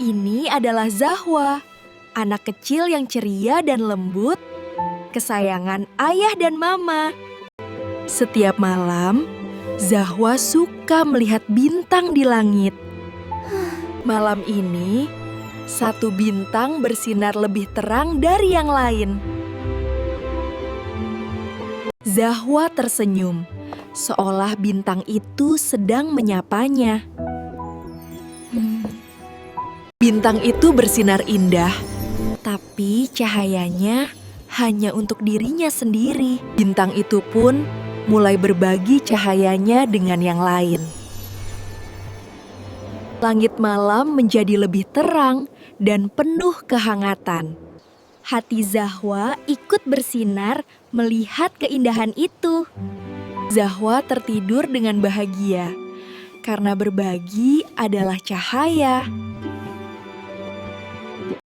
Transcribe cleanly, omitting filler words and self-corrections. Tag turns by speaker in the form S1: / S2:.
S1: Ini adalah Zahwa, anak kecil yang ceria dan lembut, kesayangan ayah dan mama. Setiap malam, Zahwa suka melihat bintang di langit. Malam ini, satu bintang bersinar lebih terang dari yang lain. Zahwa tersenyum, seolah bintang itu sedang menyapanya. Bintang itu bersinar indah, tapi cahayanya hanya untuk dirinya sendiri. Bintang itu pun mulai berbagi cahayanya dengan yang lain. Langit malam menjadi lebih terang dan penuh kehangatan. Hati Zahwa ikut bersinar melihat keindahan itu. Zahwa tertidur dengan bahagia, karena berbagi adalah cahaya.